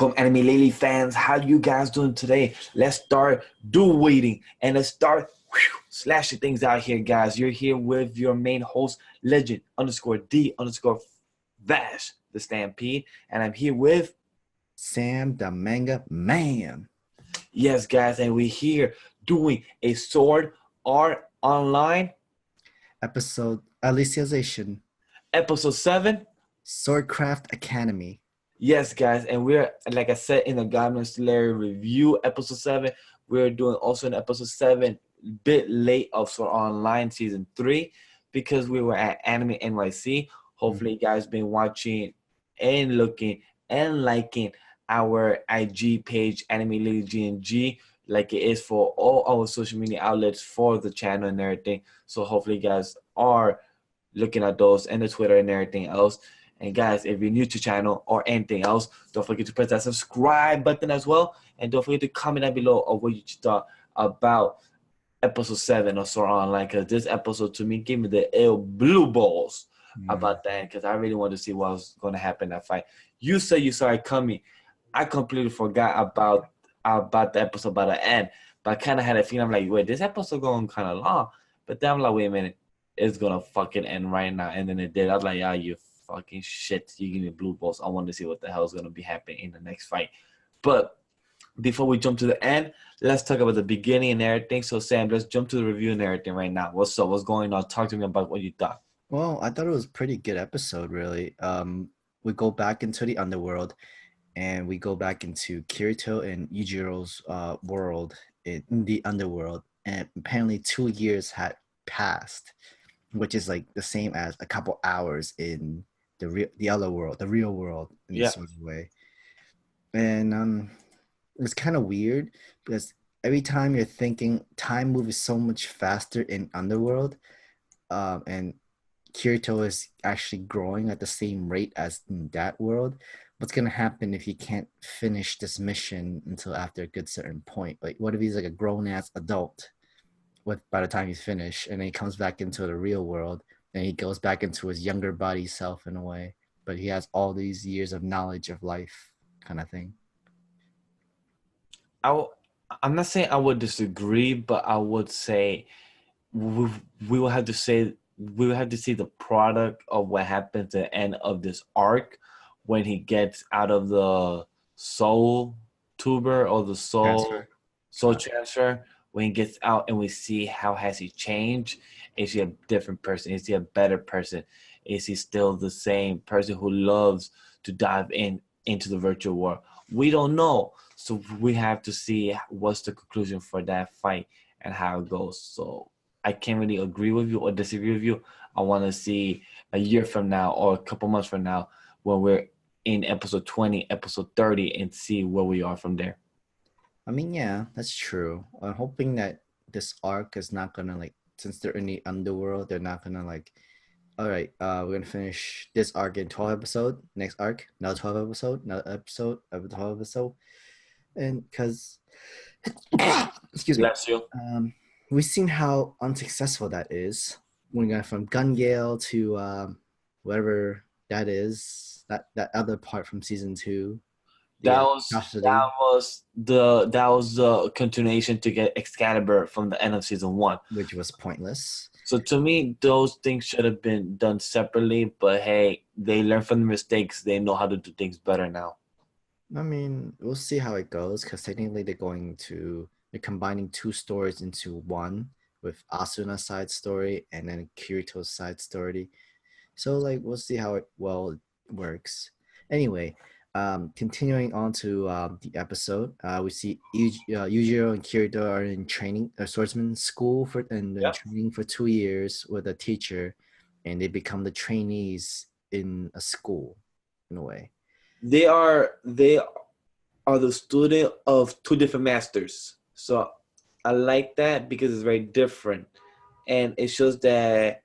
Welcome, Anime Lily fans. How you guys doing today? Let's start dual waiting and let's start slashing things out here, guys. You're here with your main host, Legend _D_ Vash, the Stampede, and I'm here with Sam the Manga Man. Yes, guys, and we're here doing a Sword Art Online Episode Alicization. episode 7. Swordcraft Academy. Yes, guys, and we're, like I said, in the Goblin Slayer review, episode 7. We're doing also an episode 7, bit late of Sword Art Online season 3 because we were at Anime NYC. Hopefully, you guys been watching and looking and liking our IG page, Anime Lily GNG, like it is for all our social media outlets for the channel and everything. So hopefully, you guys are looking at those and the Twitter and everything else. And guys, if you're new to the channel or anything else, don't forget to press that subscribe button as well. And don't forget to comment down below of what you thought about episode 7 of Sword Art Online. Because this episode, to me, gave me the ill blue balls about that. Because I really wanted to see what was going to happen in that fight. You said you saw it coming. I completely forgot about the episode by the end. But I kind of had a feeling, I'm like, wait, this episode going kind of long. But then I'm like, wait a minute. It's going to fucking end right now. And then it did. I was like, yeah, you fucking shit, you give me blue balls. I want to see what the hell is going to be happening in the next fight. But before we jump to the end, let's talk about the beginning and everything. So Sam, let's jump to the review and everything right now. What's up? What's going on? Talk to me about what you thought. Well, I thought it was a pretty good episode, really. We go back into the underworld and we go back into Kirito and Yujiro's world in the underworld. And apparently 2 years had passed, which is like the same as a couple hours in the other world, the real world, in this sort of way. And it's kind of weird because every time you're thinking time moves so much faster in underworld, and Kirito is actually growing at the same rate as in that world. What's gonna happen if he can't finish this mission until after a good certain point? Like, what if he's like a grown-ass adult by the time he's finished, and then he comes back into the real world? And he goes back into his younger body self in a way, but he has all these years of knowledge of life, kind of thing. I'm not saying I would disagree, but I would say we will have to see the product of what happens at the end of this arc when he gets out of the soul tuber or the soul transfer. When he gets out and we see how has he changed. Is he a different person? Is he a better person? Is he still the same person who loves to dive into the virtual world? We don't know. So we have to see what's the conclusion for that fight and how it goes. So I can't really agree with you or disagree with you. I want to see a year from now or a couple months from now when we're in episode 20, episode 30 and see where we are from there. I mean, yeah, that's true. I'm hoping that this arc is not gonna, like, since they're in the underworld, they're not gonna like, all right, we're gonna finish this arc in 12 episodes. Next arc, another 12 episode, another episode, another 12 episode, and because, excuse me, Bless you. We've seen how unsuccessful that is. When we got from Gun Gale to whatever that is, that other part from season 2. That was the continuation to get Excalibur from the end of season 1, which was pointless. So to me, those things should have been done separately. But hey, they learn from the mistakes. They know how to do things better now. I mean, we'll see how it goes because technically they're combining 2 stories into one with Asuna's side story and then Kirito's side story. So like we'll see how it works. Anyway. Continuing on to the episode, we see Yujiro and Kirito are in training, swordsman school training for 2 years with a teacher, and they become the trainees in a school, in a way. They are the student of 2 different masters. So I like that because it's very different, and it shows that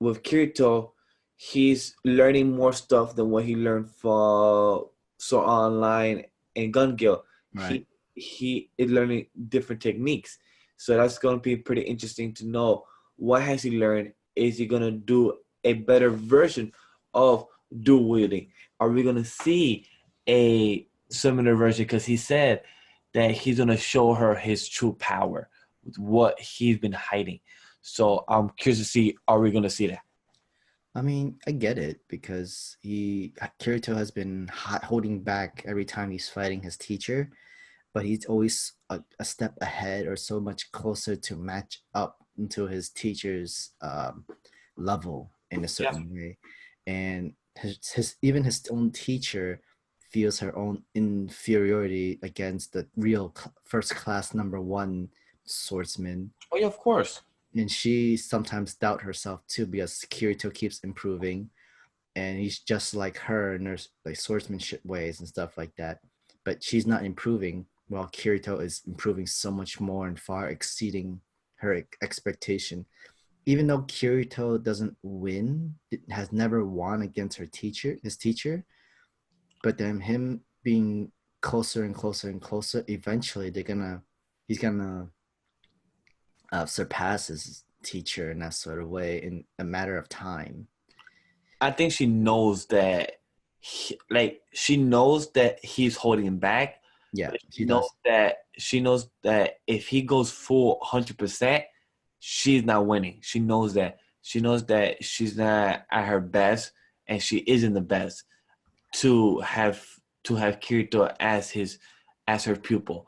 with Kirito, he's learning more stuff than what he learned for Sword Art Online and Gun Gale. Right. He is learning different techniques. So that's going to be pretty interesting to know. What has he learned? Is he going to do a better version of dual wielding? Are we going to see a similar version because he said that he's gonna show her his true power with what he's been hiding. So I'm curious to see, are we gonna see that? I mean, I get it because Kirito has been holding back every time he's fighting his teacher, but he's always a step ahead or so much closer to match up into his teacher's level in a Yeah. certain way, and his even his own teacher feels her own inferiority against the real first class number one swordsman, Oh yeah, of course. and she sometimes doubt herself too because Kirito keeps improving and he's just like her in her like swordsmanship ways and stuff like that. But she's not improving while Kirito is improving so much more and far exceeding her expectation. Even though Kirito doesn't win, has never won against his teacher, but then him being closer and closer and closer, eventually he's gonna surpass his teacher in that sort of way in a matter of time. I think she knows that, she knows that he's holding him back, Yeah, but she does. she knows that if he goes full 100%, she's not winning. She knows that. She knows that she's not at her best, and she isn't the best to have Kirito as her pupil.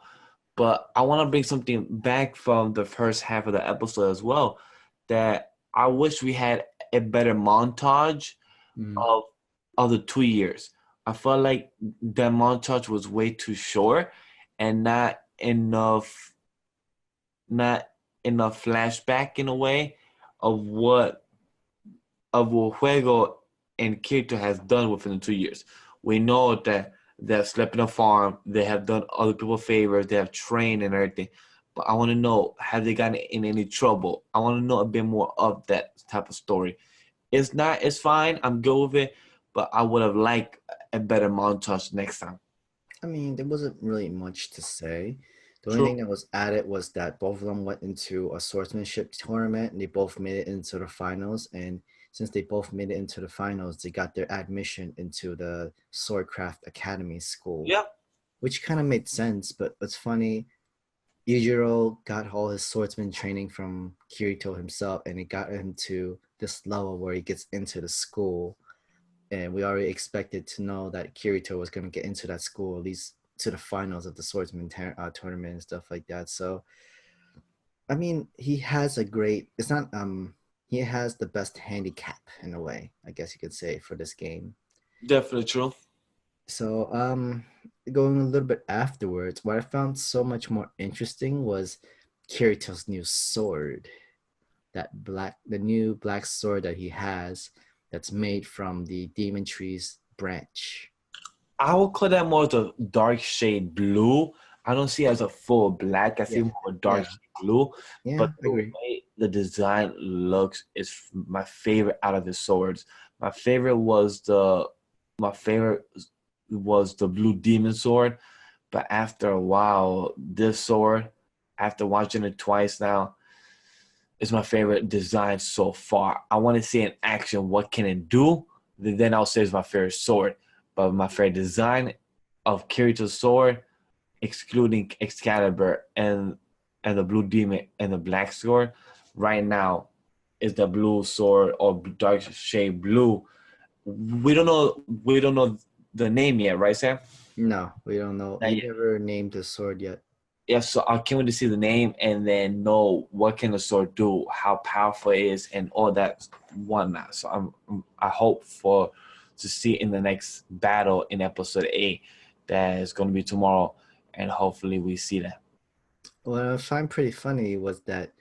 But I want to bring something back from the first half of the episode as well. That I wish we had a better montage Mm. of the 2 years. I felt like that montage was way too short and not enough flashback in a way of what Juego and Kirito has done within the 2 years. We know that they have slept in a farm, they have done other people favors, they have trained and everything. But I want to know, have they gotten in any trouble? I want to know a bit more of that type of story. It's fine. I'm good with it, but I would have liked a better montage next time. I mean, there wasn't really much to say. The only True. thing that was added was that both of them went into a swordsmanship tournament and they both made it into the finals. And since they both made it into the finals, they got their admission into the Swordcraft Academy school, Yeah. which kind of made sense. But what's funny, Yujiro got all his swordsman training from Kirito himself, and it got him to this level where he gets into the school, and we already expected to know that Kirito was going to get into that school, at least to the finals of the swordsman tournament and stuff like that. So, I mean, he has a great. It's not. He has the best handicap in a way, I guess you could say, for this game. Definitely true. So, going a little bit afterwards, what I found so much more interesting was Kirito's new sword. The new black sword that he has, that's made from the demon tree's branch. I would call that more the dark shade blue. I don't see it as a full black. I see Yeah, more dark yeah, shade blue. yeah. But I the agree. way the design looks is my favorite out of the swords. My favorite was the blue demon sword. But after a while, this sword, after watching it twice now, is my favorite design so far. I want to see in action what can it do. Then I'll say it's my favorite sword. But my favorite design of Kirito's sword, excluding Excalibur and the blue demon and the black sword, right now is the blue sword or dark shade blue. We don't know the name yet, right, Sam? No, we don't know. Not He yet. never named the sword yet. Yeah, so I can't wait to see the name and then know what can the sword do, how powerful it is, and all that whatnot. So I hope for to see in the next battle in episode 8 that is going to be tomorrow, and hopefully we see that. What I find pretty funny was that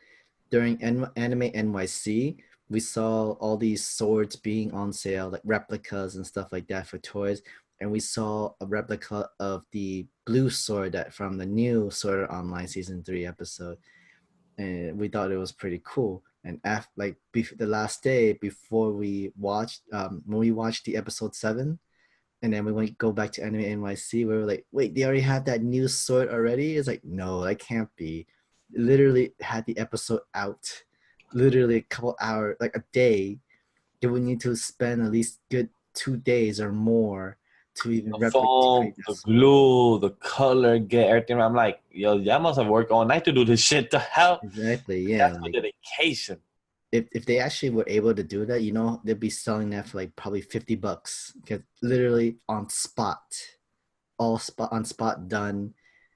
during Anime NYC, we saw all these swords being on sale, like replicas and stuff like that for toys. And we saw a replica of the blue sword that from the new Sword Art Online season 3 episode, and we thought it was pretty cool. And after the last day before we watched, when we watched the episode 7, and then we went go back to Anime NYC. We were like, wait, they already have that new sword already? It's like, no, that can't be. Literally had the episode out, literally a couple hours, like a day. They would need to spend at least good 2 days or more to even The foam, replicate that the sword. glue, the color, get everything. I'm like, yo, y'all must have worked all night to do this shit. The hell? Exactly. Yeah. That's my Like dedication. if they actually were able to do that, they'd be selling that for like probably $50 because literally on spot, all spot on spot done,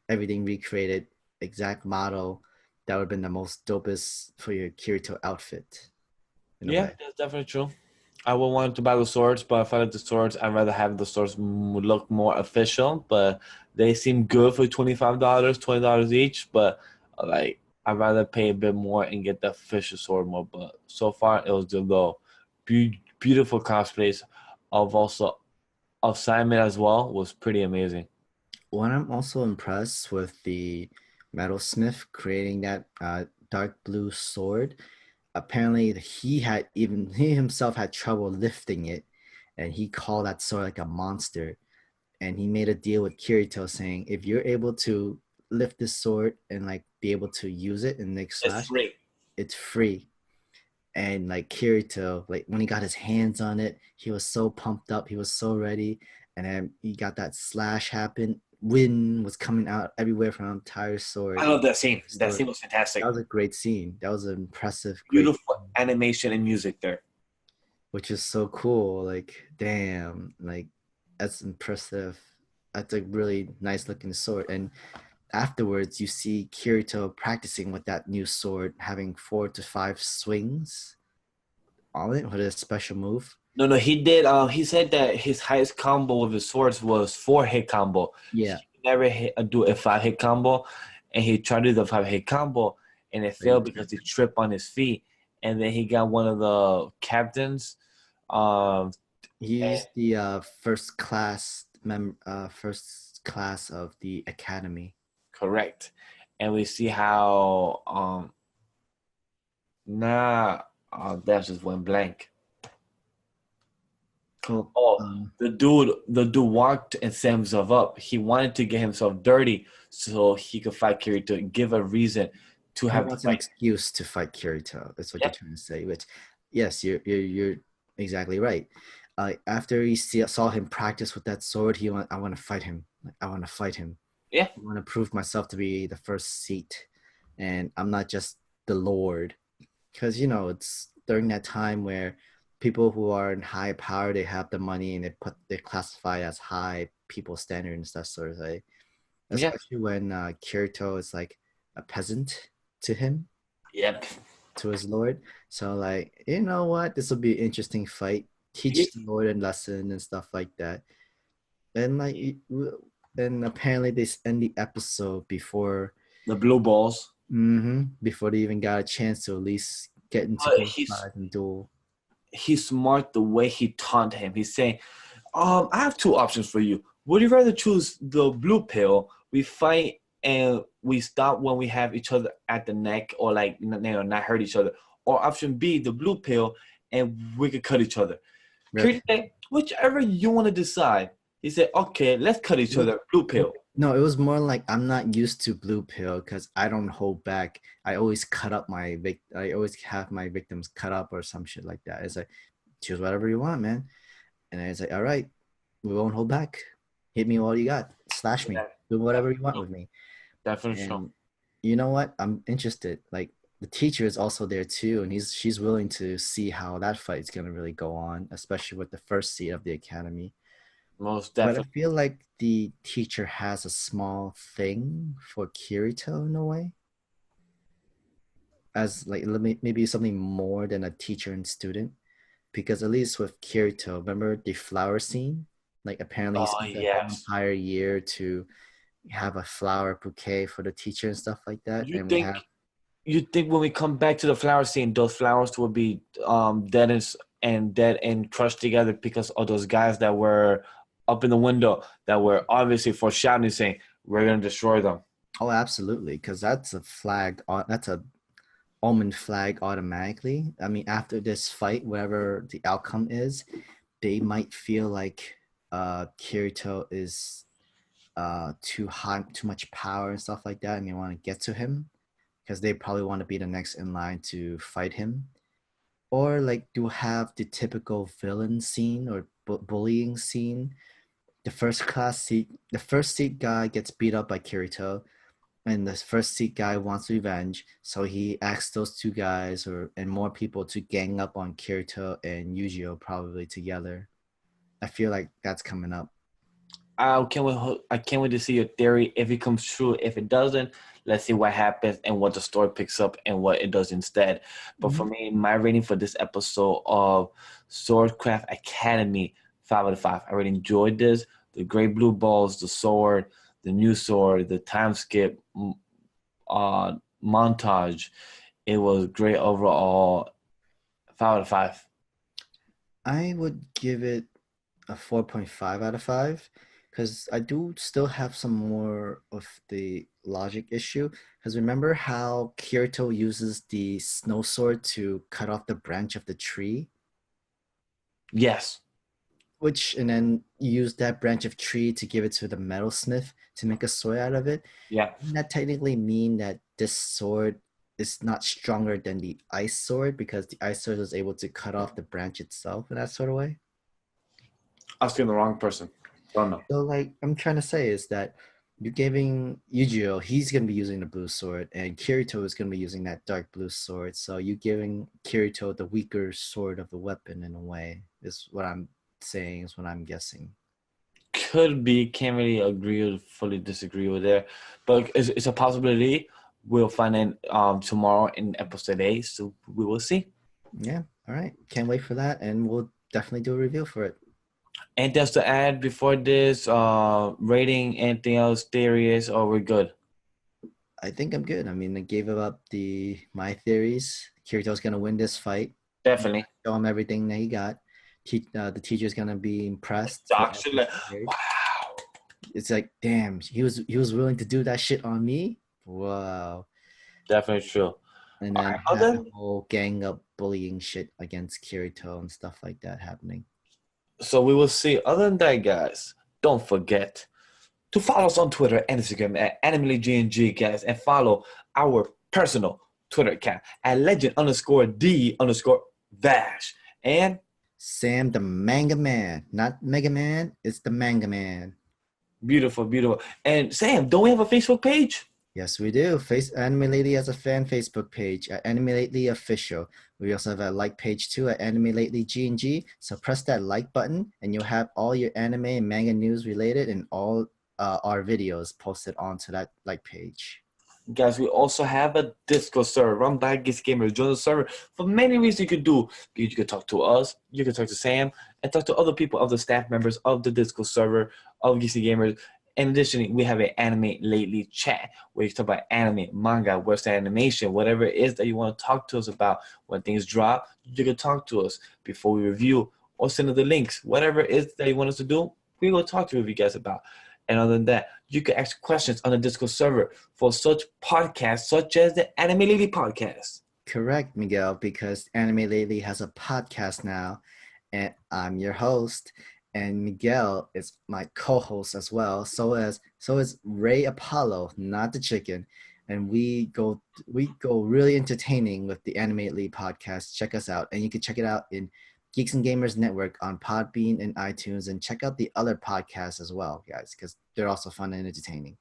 everything recreated, exact model. That would have been the most dopest for your Kirito outfit in a Yeah, way. that's definitely true. I would want to buy the swords, but if I like the swords, I'd rather have the swords look more official. But they seem good for $25, $20 each. But like, I'd rather pay a bit more and get the official sword more. But so far, it was the low. Beautiful cosplays of Simon as well was pretty amazing. What I'm also impressed with the metalsmith creating that dark blue sword. Apparently, he himself had trouble lifting it, and he called that sword like a monster. And he made a deal with Kirito saying, if you're able to lift this sword and like be able to use it in Nick It's Slash, free. it's free. And like Kirito, like when he got his hands on it, he was so pumped up, he was so ready. And then he got that slash happen. Wind was coming out everywhere from the entire I sword. love that scene. That Sword. scene was That fantastic. was a great scene. That was an impressive, great Beautiful scene, animation and music there. which is so cool. Like, damn, like that's impressive. That's a really nice looking sword. And afterwards, you see Kirito practicing with that new sword, having 4 to 5 swings on it with a special move. No, no, he did. He said that his highest combo with his swords was 4 hit combo. Yeah, He never do a 5 hit combo, and he tried to do the 5 hit combo, and it failed because he tripped on his feet, and then he got one of the captains. Um, he and- used the first class of the academy. correct, and we see how nah, that just went blank. Well, Oh, the dude walked and set himself up. He wanted to get himself dirty so he could fight Kirito, give a reason to he have the wants an fight. excuse to fight Kirito. That's what you're Yep. trying to say. Which, yes, you're exactly right. After saw him practice with that sword, I want to fight him. Like, I want to fight him. Yeah. I want to prove myself to be the first seat, and I'm not just the Lord. Because it's during that time where people who are in high power, they have the money and they classify as high people standard and stuff sort of thing. Yeah. Especially when Kirito is like a peasant to him, Yep. to his lord. So like, you know what, this will be an interesting fight. He- Teach the lord a lesson and stuff like that. And like, and apparently they end the episode The blue balls. before they even got a chance to at least get into But close ties and duel. he's smart the way he taunt him. He's saying, I have two options for you. Would you rather choose the blue pill? We fight and we stop when we have each other at the neck or like not hurt each other. Or option B, the blue pill, and we could cut each other. Right. Kirito said, whichever you want to decide. He said, okay, let's cut each other. Blue pill. No, it was more like I'm not used to blue pill because I don't hold back. I always cut up I always have my victims cut up or some shit like that. It's like choose whatever you want, man. And I was like, all right, we won't hold back. Hit me all you got. Slash me. Yeah, Do whatever you want definitely, with me. definitely true. And you know what? I'm interested. Like the teacher is also there too, and she's willing to see how that fight is gonna really go on, especially with the first seat of the academy. Most But I definitely. feel like the teacher has a small thing for Kirito in a way, as like maybe something more than a teacher and student. Because at least with Kirito, remember the flower scene? Like apparently he Oh, spent the whole yes. entire year to have a flower bouquet for the teacher and stuff like that. You And we have think you think when we come back to the flower scene, those flowers will be dead and crushed together because of those guys that were up in the window that were obviously foreshadowing saying we're gonna destroy them. oh absolutely, because that's a flag. That's a omen flag automatically. I mean, after this fight, whatever the outcome is, they might feel like Kirito is too hot, too much power and stuff like that, and they want to get to him because they probably want to be the next in line to fight him. Or like do have the typical villain scene or bullying scene the first seat guy gets beat up by Kirito, and the first seat guy wants revenge, so he asks those two guys and more people to gang up on Kirito and Yujiro probably together. I feel like that's coming up. I can't wait to see your theory if it comes true. If it doesn't, let's see what happens and what the story picks up and what it does instead. But for me, my rating for this episode of Swordcraft Academy, 5 out of 5. I really enjoyed this. The great blue balls, the sword, the new sword, the time skip montage. It was great overall. 5 out of 5. I would give it a 4.5 out of 5 because I do still have some more of the logic issue. Because remember how Kirito uses the snow sword to cut off the branch of the tree? Yes. And then use that branch of tree to give it to the metalsmith to make a sword out of it. Yeah. Doesn't that technically mean that this sword is not stronger than the ice sword because the ice sword is able to cut off the branch itself in that sort of way? I was feeling the wrong person. Don't know. So, like, I'm trying to say is that you're giving Yujiro, he's going to be using the blue sword, and Kirito is going to be using that dark blue sword. So, you're giving Kirito the weaker sword of the weapon in a way, is what I'm saying, is what I'm guessing. Could be. Can't really agree or fully disagree with there. But it's a possibility. We'll find out tomorrow in episode 8. So we will see. Yeah. All right. Can't wait for that. And we'll definitely do a review for it. Anything else to add before this? Rating, anything else, theories, or we're good? I think I'm good. I mean, I gave up my theories. Kirito's going to win this fight. Definitely. Show him everything that he got. The teacher's going to be impressed. Actually, wow. It's like, damn, he was willing to do that shit on me. Wow. Definitely true. And then have the whole gang up bullying shit against Kirito and stuff like that happening. So we will see. Other than that, guys, don't forget to follow us on Twitter and Instagram at AnimeLeagueGNG, guys, and follow our personal Twitter account at legend_D_Vash. And Sam the Manga Man. Not Mega Man, it's the Manga Man. Beautiful, beautiful. And Sam, don't we have a Facebook page? Yes, we do. Anime Lately has a fan Facebook page at Anime Lately Official. We also have a like page too at Anime Lately G&G. So press that like button and you'll have all your anime and manga news related and all our videos posted onto that like page. Guys, we also have a Discord server run by Geeks+Gamers. Join the server for many reasons you could do. You could talk to us, you could talk to Sam, and talk to other people of the staff members of the Discord server of Geeks+Gamers. In addition, we have an Anime Lately chat where you talk about anime, manga, Western animation, whatever it is that you want to talk to us about. When things drop, you can talk to us before we review or send us the links. Whatever it is that you want us to do, we will talk to you guys about. And other than that, you can ask questions on the Discord server for such podcasts such as the Anime Lately podcast. Correct, Miguel, because Anime Lately has a podcast now, and I'm your host. And Miguel is my co-host as well. So is Ray Apollo, not the chicken. And we go really entertaining with the Animate League podcast. Check us out, and you can check it out in Geeks and Gamers Network on Podbean and iTunes, and check out the other podcasts as well, guys, because they're also fun and entertaining.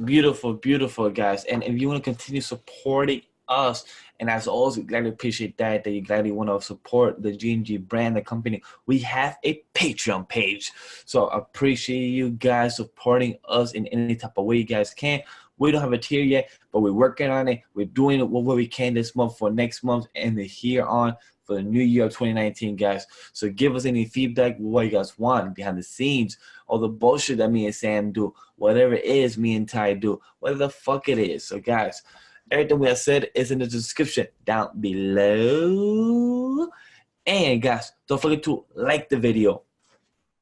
Beautiful, beautiful, guys. And if you want to continue supporting us, and as always, we gladly appreciate that you gladly want to support the G&G brand, the company. We have a Patreon page. So I appreciate you guys supporting us in any type of way you guys can. We don't have a tier yet, but we're working on it. We're doing it what we can this month for next month and the year on for the new year of 2019, guys. So give us any feedback, what you guys want behind the scenes, all the bullshit that me and Sam do, whatever it is me and Ty do, whatever the fuck it is. So, guys, everything we have said is in the description down below. And, guys, don't forget to like the video.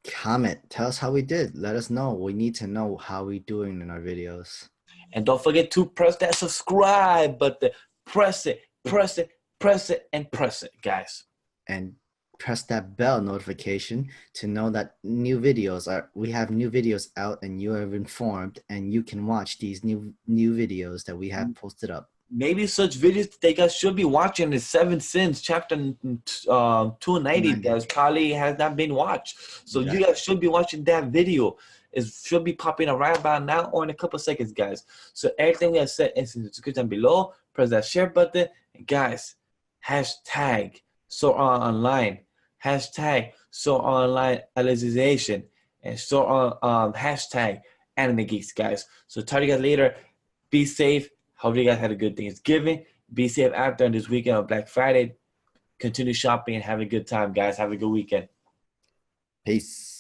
Comment. Tell us how we did. Let us know. We need to know how we're doing in our videos. And don't forget to press that subscribe button. Press it, press it, press it, and press it, guys. And press that bell notification to know that we have new videos out and you are informed and you can watch these new videos that we have posted up. maybe such videos that you guys should be watching is Seven Sins, chapter 290, guys. Probably has not been watched. So you guys should be watching that video. It should be popping up right about now or in a couple seconds, guys. So everything we have said is in the description below. Press that share button. And guys, hashtag so online. Hashtag so online Alicization. And so on hashtag anime geeks, guys. So talk to you guys later. Be safe. Hope you guys had a good Thanksgiving. Be safe after on this weekend on Black Friday. Continue shopping and have a good time, guys. Have a good weekend. Peace.